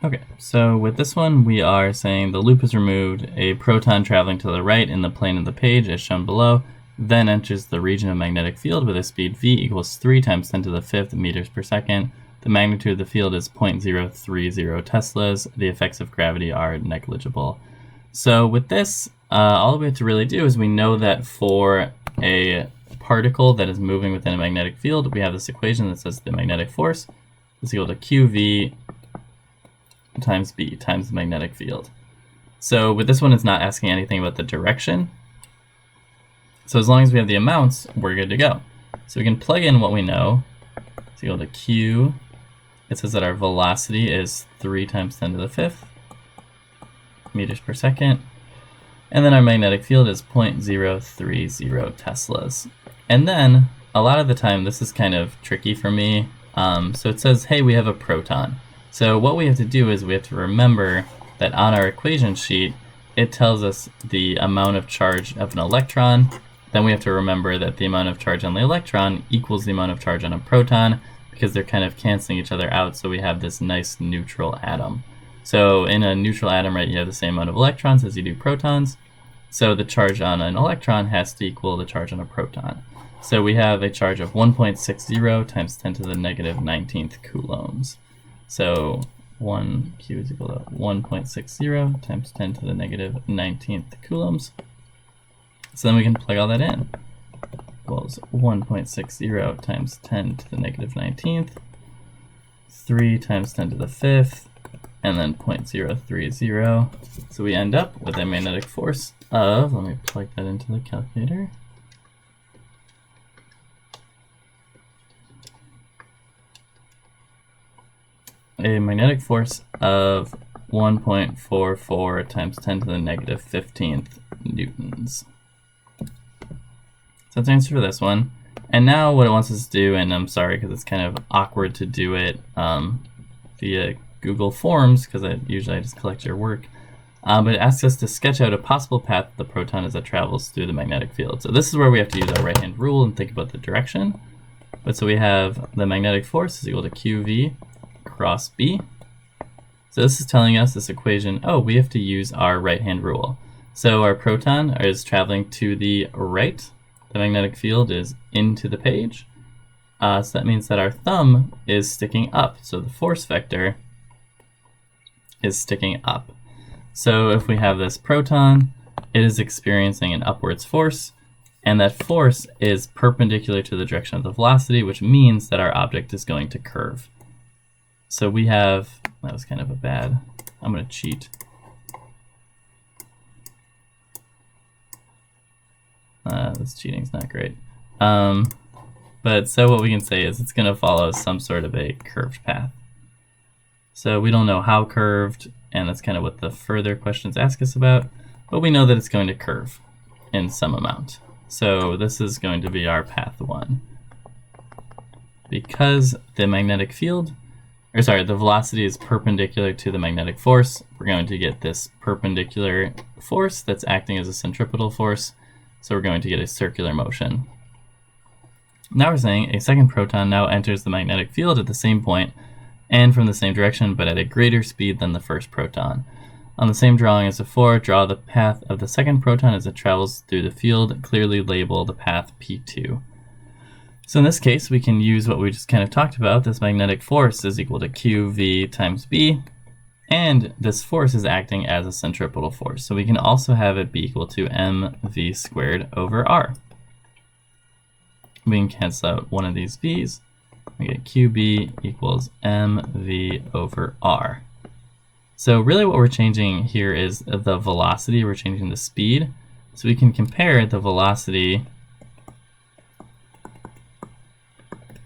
Okay, so with this one, we are saying the loop is removed, a proton traveling to the right in the plane of the page as shown below, then enters the region of magnetic field with a speed v equals 3 times 10 to the 5th meters per second. The magnitude of the field is 0.030 teslas. The effects of gravity are negligible. So with this, all we have to really do is we know that for a particle that is moving within a magnetic field, we have this equation that says the magnetic force is equal to QV times B times the magnetic field. So with this one, it's not asking anything about the direction. So as long as we have the amounts, we're good to go. So we can plug in what we know. It's equal to Q. It says that our velocity is 3 times 10 to the 5th meters per second. And then our magnetic field is 0.030 teslas. And then a lot of the time, this is kind of tricky for me. So it says, hey, we have a proton. So what we have to do is we have to remember that on our equation sheet, it tells us the amount of charge of an electron. Then we have to remember that the amount of charge on the electron equals the amount of charge on a proton, because they're kind of canceling each other out, so we have this nice neutral atom. So in a neutral atom, right, you have the same amount of electrons as you do protons. So the charge on an electron has to equal the charge on a proton. So we have a charge of 1.60 times 10 to the negative 19th coulombs. So 1Q is equal to 1.60 times 10 to the negative 19th coulombs. So then we can plug all that in. Equals 1.60 times 10 to the negative 19th, 3 times 10 to the 5th, and then 0.030. So we end up with a magnetic force of, let me plug that into the calculator. A magnetic force of 1.44 times 10 to the negative 15th newtons. So that's the answer for this one. And now what it wants us to do, and I'm sorry because it's kind of awkward to do it via Google Forms, because usually I just collect your work, but it asks us to sketch out a possible path of the proton as it travels through the magnetic field. So this is where we have to use our right-hand rule and think about the direction. But so we have the magnetic force is equal to QV cross B. So this is telling us this equation, oh, we have to use our right-hand rule. So our proton is traveling to the right. The magnetic field is into the page. So that means that our thumb is sticking up. So the force vector is sticking up. So if we have this proton, it is experiencing an upwards force, and that force is perpendicular to the direction of the velocity, which means that our object is going to curve. So we have, that was kind of a bad, I'm going to cheat. This cheating's not great. But so what we can say is it's going to follow some sort of a curved path. So we don't know how curved, and that's kind of what the further questions ask us about, but we know that it's going to curve in some amount. So this is going to be our path 1. Because the magnetic field, or sorry, the velocity is perpendicular to the magnetic force, we're going to get this perpendicular force that's acting as a centripetal force. So we're going to get a circular motion. Now we're saying a second proton now enters the magnetic field at the same point and from the same direction, but at a greater speed than the first proton. On the same drawing as before, draw the path of the second proton as it travels through the field. Clearly label the path P2. So in this case, we can use what we just kind of talked about. This magnetic force is equal to QV times B. And this force is acting as a centripetal force. So we can also have it be equal to mv squared over r. We can cancel out one of these v's. We get qb equals mv over r. So really what we're changing here is the velocity. We're changing the speed. So we can compare the velocity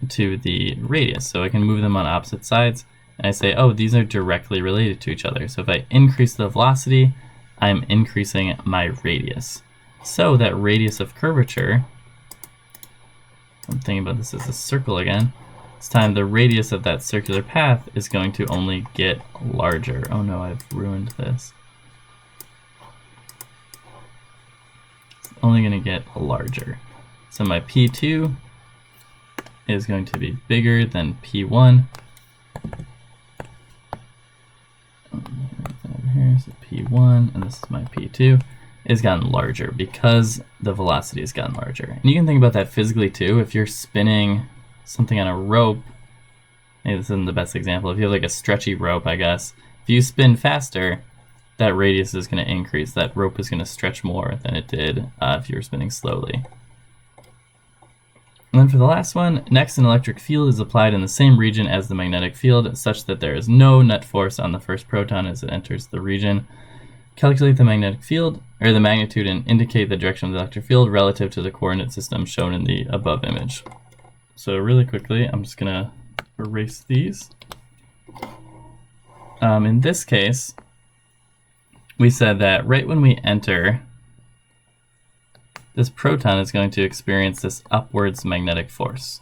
to the radius. So I can move them on opposite sides. And I say, oh, these are directly related to each other. So if I increase the velocity, I'm increasing my radius. So that radius of curvature, I'm thinking about this as a circle again, this time the radius of that circular path is going to only get larger. Oh no, I've ruined this. It's only going to get larger. So my P2 is going to be bigger than P1. is P1 and this is my P2, is gotten larger because the velocity has gotten larger. And you can think about that physically too. If you're spinning something on a rope, maybe this isn't the best example, if you have like a stretchy rope, I guess, if you spin faster, that radius is going to increase. That rope is going to stretch more than it did if you were spinning slowly. And then for the last one, next, an electric field is applied in the same region as the magnetic field such that there is no net force on the first proton as it enters the region. Calculate the magnetic field, or the magnitude, and indicate the direction of the electric field relative to the coordinate system shown in the above image. So really quickly, I'm just going to erase these. In this case, we said that right when we enter, this proton is going to experience this upwards magnetic force.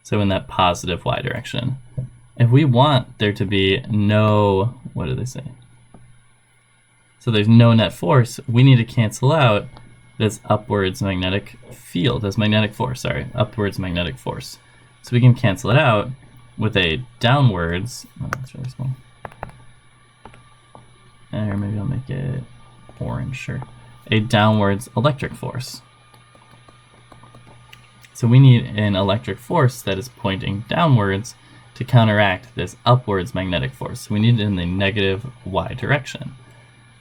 So in that positive y direction. If we want there to be no, what do they say? So there's no net force, we need to cancel out this upwards magnetic field, this magnetic force, sorry, upwards magnetic force. So we can cancel it out with a downwards, oh, that's really small. Or maybe I'll make it orange, sure. A downwards electric force. So we need an electric force that is pointing downwards to counteract this upwards magnetic force. So we need it in the negative y direction.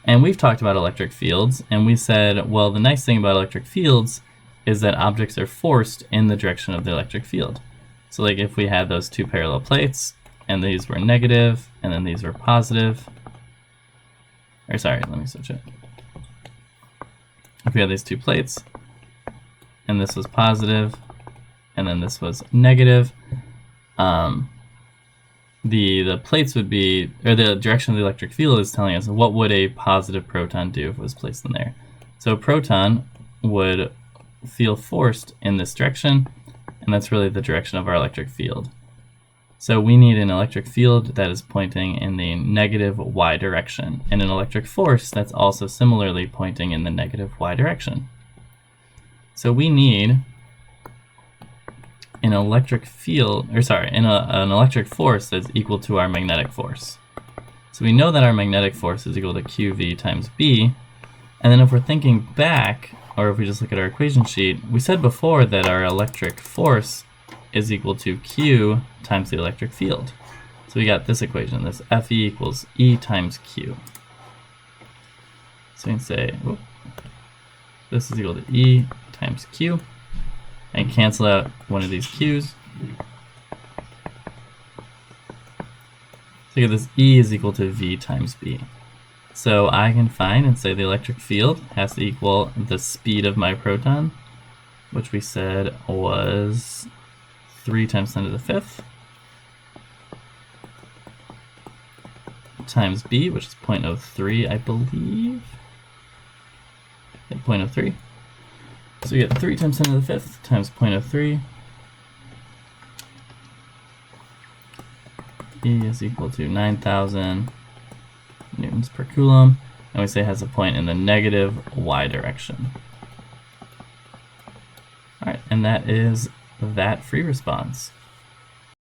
And we've talked about electric fields, and we said, well, the nice thing about electric fields is that objects are forced in the direction of the electric field. So like if we had those two parallel plates, and these were negative, and then these were positive, or sorry, let me switch it. If we had these two plates, and this was positive, and then this was negative, the plates would be, or the direction of the electric field is telling us what would a positive proton do if it was placed in there. So a proton would feel forced in this direction, and that's really the direction of our electric field. So we need an electric field that is pointing in the negative y direction, and an electric force that's also similarly pointing in the negative y direction. So we need an electric field, or sorry, an electric force that's equal to our magnetic force. So we know that our magnetic force is equal to QV times B, and then if we're thinking back, or if we just look at our equation sheet, we said before that our electric force is equal to Q times the electric field. So we got this equation, this Fe equals E times Q. So we can say, whoop, this is equal to E times Q, and cancel out one of these Q's. So you get this E is equal to V times B. So I can find and say the electric field has to equal the speed of my proton, which we said was 3 times 10 to the 5th, times B, which is 0.03, I believe. Yeah, 0.03. So we get 3 times 10 to the 5th times 0.03. E is equal to 9,000 newtons per coulomb, and we say it has a point in the negative y direction. All right, and that is that free response.